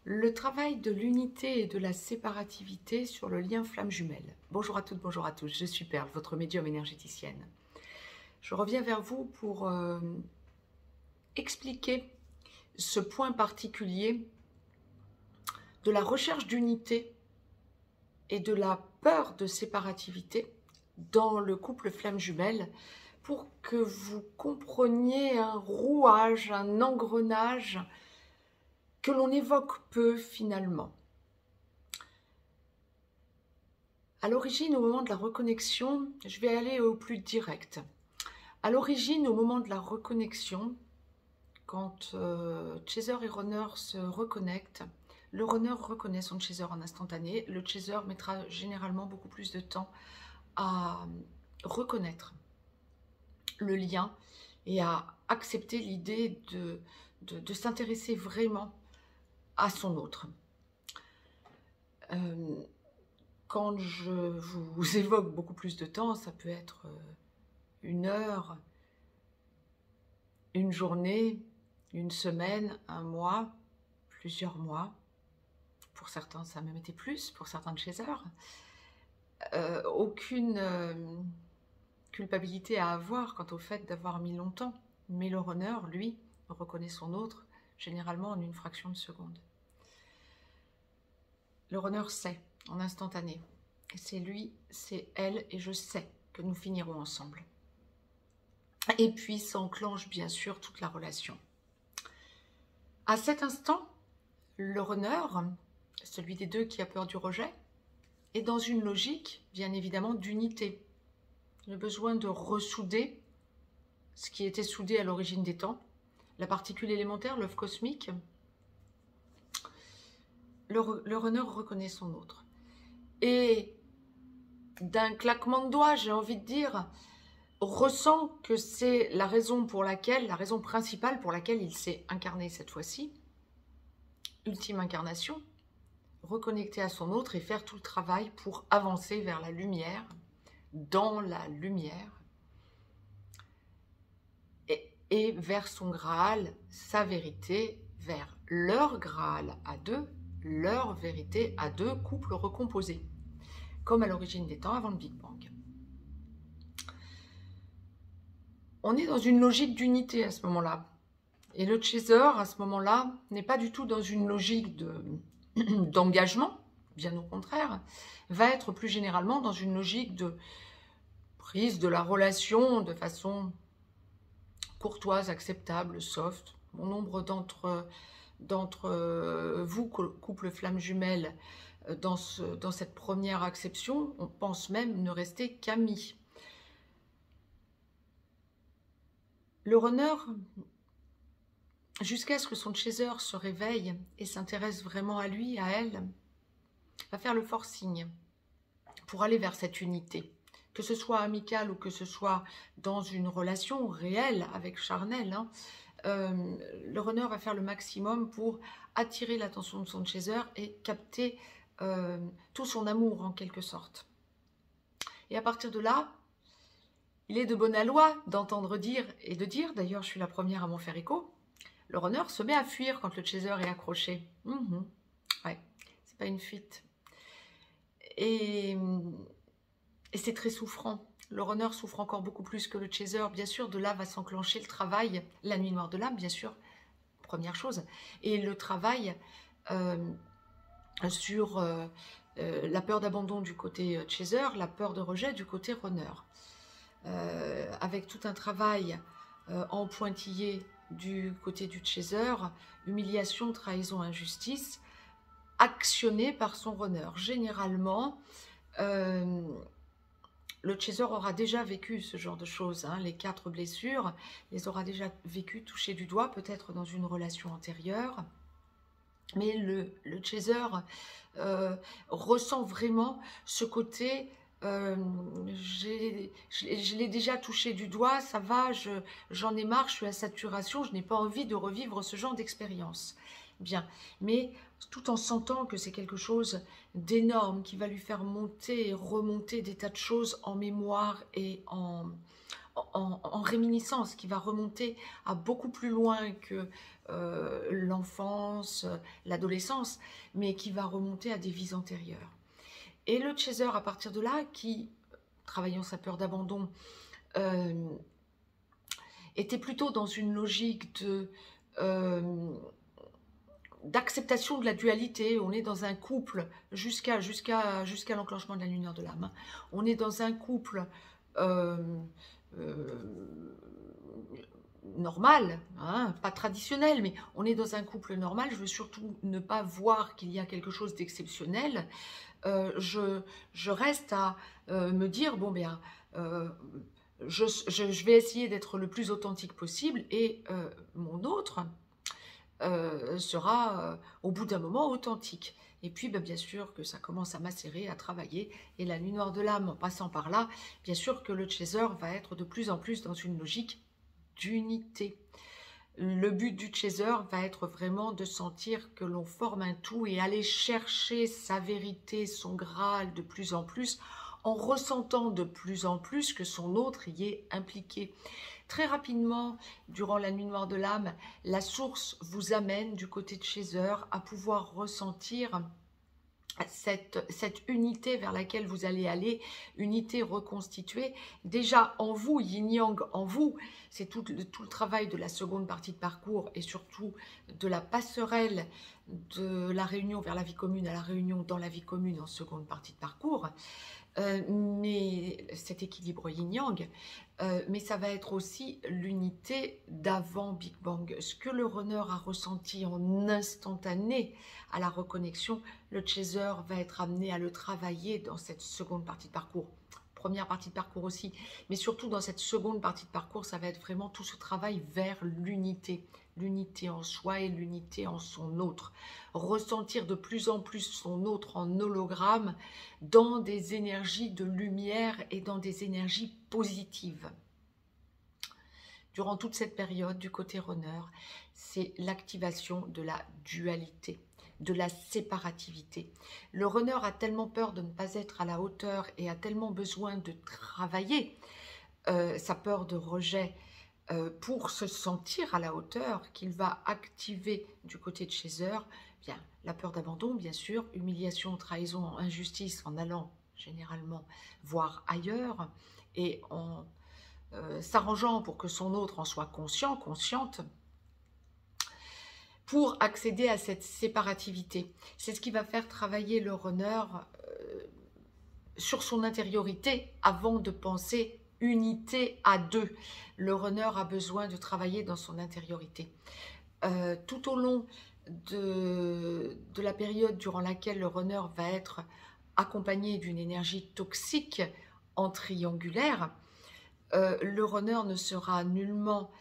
Le travail de l'unité et de la séparativité sur le lien flamme jumelle. Bonjour à toutes, bonjour à tous, je suis Perle, votre médium énergéticienne. Je reviens vers vous pour expliquer ce point particulier de la recherche d'unité et de la peur de séparativité dans le couple flamme jumelle pour que vous compreniez un rouage, un engrenage que l'on évoque peu finalement. À l'origine, au moment de la reconnexion, je vais aller au plus direct. À l'origine, au moment de la reconnexion, quand chaser et runner se reconnectent, le runner reconnaît son chaser en instantané. Le chaser mettra généralement beaucoup plus de temps à reconnaître le lien et à accepter l'idée de s'intéresser vraiment à son autre. Quand je vous évoque beaucoup plus de temps, ça peut être une heure, une journée, une semaine, un mois, plusieurs mois. Pour certains, ça a même été plus, pour certains de chasers. Aucune culpabilité à avoir quant au fait d'avoir mis longtemps. Mais le runner, lui, reconnaît son autre, généralement en une fraction de seconde. Le runner sait, en instantané. C'est lui, c'est elle, et je sais que nous finirons ensemble. Et puis s'enclenche bien sûr toute la relation. À cet instant, le runner, celui des deux qui a peur du rejet, est dans une logique, bien évidemment, d'unité. Le besoin de ressouder ce qui était soudé à l'origine des temps, la particule élémentaire, l'œuf cosmique. Le runner reconnaît son autre. Et d'un claquement de doigts, j'ai envie de dire, ressent que c'est la raison principale pour laquelle il s'est incarné cette fois-ci, ultime incarnation, reconnecter à son autre et faire tout le travail pour avancer vers la lumière, dans la lumière, et vers son Graal, sa vérité, vers leur Graal à deux, leur vérité à deux, couple recomposé, comme à l'origine des temps avant le Big Bang. On est dans une logique d'unité à ce moment-là. Et le chaser, à ce moment-là, n'est pas du tout dans une logique d'engagement, bien au contraire, va être plus généralement dans une logique de prise de la relation de façon courtoise, acceptable, soft. Bon nombre d'entre vous, couple flamme jumelle, dans cette première acception, on pense même ne rester qu'amis. Le runner, jusqu'à ce que son chaser se réveille et s'intéresse vraiment à lui, à elle, va faire le forcing pour aller vers cette unité. Que ce soit amical ou que ce soit dans une relation réelle avec charnel, le runner va faire le maximum pour attirer l'attention de son chaser et capter tout son amour en quelque sorte. Et à partir de là, il est de bonne loi d'entendre dire et de dire, d'ailleurs je suis la première à m'en faire écho, le runner se met à fuir quand le chaser est accroché. Ouais, c'est pas une fuite. Et c'est très souffrant. Le runner souffre encore beaucoup plus que le chaser. Bien sûr, de là va s'enclencher le travail, la nuit noire de l'âme, bien sûr, première chose. Et le travail sur la peur d'abandon du côté chaser, la peur de rejet du côté runner. Avec tout un travail en pointillé du côté du chaser, humiliation, trahison, injustice, actionné par son runner. Généralement, le chaser aura déjà vécu ce genre de choses, les 4 blessures, les aura déjà vécues, touchées du doigt, peut-être dans une relation antérieure. Mais le chaser ressent vraiment ce côté, je l'ai déjà touché du doigt, ça va, j'en ai marre, je suis à saturation, je n'ai pas envie de revivre ce genre d'expérience. Bien, mais tout en sentant que c'est quelque chose d'énorme qui va lui faire monter et remonter des tas de choses en mémoire et en réminiscence, qui va remonter à beaucoup plus loin que l'enfance, l'adolescence, mais qui va remonter à des vies antérieures. Et le chaser, à partir de là, qui, travaillant sa peur d'abandon, était plutôt dans une logique d'acceptation de la dualité. On est dans un couple jusqu'à l'enclenchement de la lumière de l'âme. On est dans un couple normal, hein, pas traditionnel, mais on est dans un couple normal. Je veux surtout ne pas voir qu'il y a quelque chose d'exceptionnel. Je reste à me dire, bon bien, je vais essayer d'être le plus authentique possible, et mon autre sera au bout d'un moment authentique. Et puis bien sûr que ça commence à macérer, à travailler, et la nuit noire de l'âme en passant par là, bien sûr que le chaser va être de plus en plus dans une logique d'unité. Le but du chaser va être vraiment de sentir que l'on forme un tout et aller chercher sa vérité, son Graal de plus en plus, en ressentant de plus en plus que son autre y est impliqué. Très rapidement, durant la nuit noire de l'âme, la source vous amène du côté de chaser à pouvoir ressentir cette unité vers laquelle vous allez aller, unité reconstituée, déjà en vous, yin-yang en vous. C'est tout le travail de la seconde partie de parcours, et surtout de la passerelle de la réunion vers la vie commune à la réunion dans la vie commune en seconde partie de parcours. Mais cet équilibre yin-yang, mais ça va être aussi l'unité d'avant Big Bang. Ce que le runner a ressenti en instantané à la reconnexion, le chaser va être amené à le travailler dans cette seconde partie de parcours. Première partie de parcours aussi, mais surtout dans cette seconde partie de parcours, ça va être vraiment tout ce travail vers l'unité. L'unité en soi et l'unité en son autre. Ressentir de plus en plus son autre en hologramme dans des énergies de lumière et dans des énergies positives. Durant toute cette période, du côté runner, c'est l'activation de la dualité, de la séparativité. Le runner a tellement peur de ne pas être à la hauteur et a tellement besoin de travailler sa peur de rejet, pour se sentir à la hauteur, qu'il va activer du côté de chaser, bien, la peur d'abandon, bien sûr, humiliation, trahison, injustice, en allant généralement voir ailleurs et en s'arrangeant pour que son autre en soit conscient, consciente, pour accéder à cette séparativité. C'est ce qui va faire travailler le runner sur son intériorité avant de penser unité à deux. Le runner a besoin de travailler dans son intériorité. Tout au long de la période durant laquelle le runner va être accompagné d'une énergie toxique en triangulaire, le runner ne sera nullement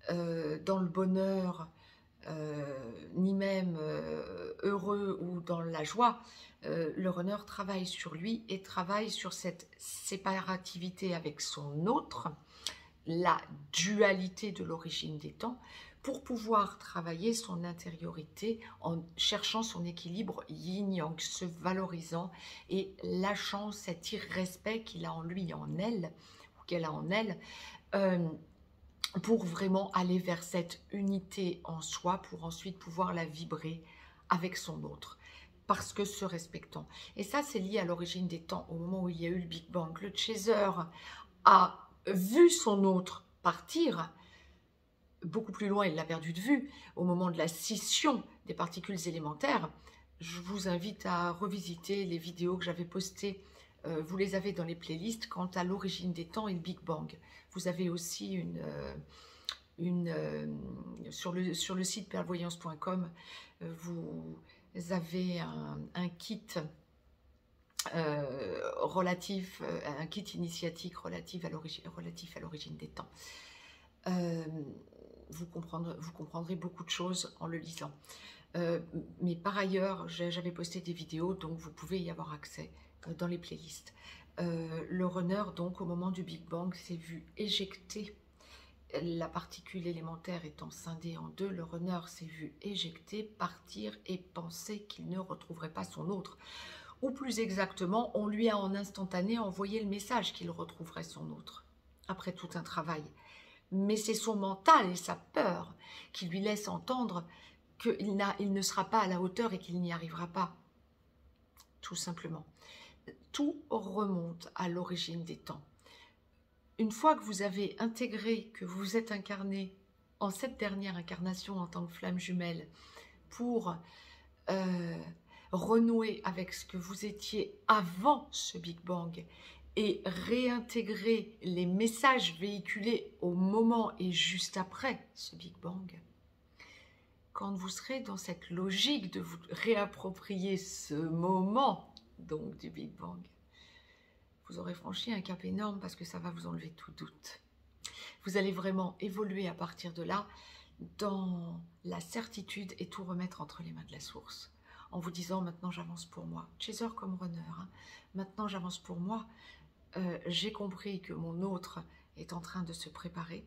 dans le bonheur, ni même heureux ou dans la joie. Le runner travaille sur lui et travaille sur cette séparativité avec son autre, la dualité de l'origine des temps, pour pouvoir travailler son intériorité en cherchant son équilibre yin-yang, se valorisant et lâchant cet irrespect qu'il a en lui, en elle, ou qu'elle a en elle, pour vraiment aller vers cette unité en soi, pour ensuite pouvoir la vibrer avec son autre, parce que se respectant. Et ça, c'est lié à l'origine des temps, au moment où il y a eu le Big Bang. Le chaser a vu son autre partir, beaucoup plus loin, il l'a perdu de vue, au moment de la scission des particules élémentaires. Je vous invite à revisiter les vidéos que j'avais postées, vous les avez dans les playlists, quant à l'origine des temps et le Big Bang. Vous avez aussi sur le site perlevoyance.com, vous avez un kit un kit initiatique relatif à l'origine des temps. Vous comprendrez beaucoup de choses en le lisant. Mais par ailleurs, j'avais posté des vidéos, donc vous pouvez y avoir accès dans les playlists. Le runner, donc, au moment du Big Bang, s'est vu éjecter, la particule élémentaire étant scindée en deux. Le runner s'est vu éjecter, partir et penser qu'il ne retrouverait pas son autre. Ou plus exactement, on lui a en instantané envoyé le message qu'il retrouverait son autre, après tout un travail. mais c'est son mental et sa peur qui lui laisse entendre qu'il ne sera pas à la hauteur et qu'il n'y arrivera pas, tout simplement. Tout remonte à l'origine des temps. Une fois que vous avez intégré que vous vous êtes incarné en cette dernière incarnation en tant que flamme jumelle pour renouer avec ce que vous étiez avant ce Big Bang et réintégrer les messages véhiculés au moment et juste après ce Big Bang, quand vous serez dans cette logique de vous réapproprier ce moment donc du Big Bang, vous aurez franchi un cap énorme parce que ça va vous enlever tout doute. Vous allez vraiment évoluer à partir de là dans la certitude et tout remettre entre les mains de la source. En vous disant maintenant j'avance pour moi. Chaser comme runner. Hein. Maintenant j'avance pour moi. J'ai compris que mon autre est en train de se préparer.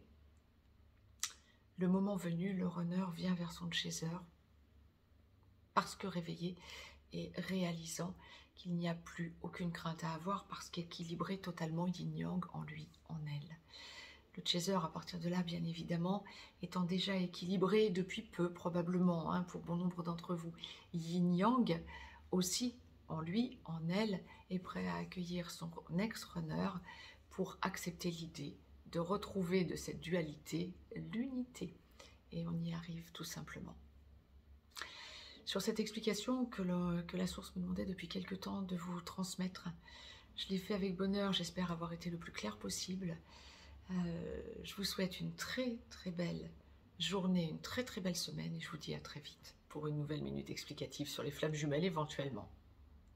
Le moment venu, le runner vient vers son chaser parce que réveillé et réalisant qu'il n'y a plus aucune crainte à avoir parce qu'équilibré totalement yin-yang en lui, en elle. Le chaser, à partir de là, bien évidemment, étant déjà équilibré depuis peu, probablement, hein, pour bon nombre d'entre vous, yin-yang aussi, en lui, en elle, est prêt à accueillir son ex-runner pour accepter l'idée de retrouver de cette dualité l'unité. Et on y arrive tout simplement. Sur cette explication que la source me demandait depuis quelque temps de vous transmettre, je l'ai fait avec bonheur, j'espère avoir été le plus clair possible. Je vous souhaite une très très belle journée, une très très belle semaine et je vous dis à très vite pour une nouvelle minute explicative sur les flammes jumelles éventuellement.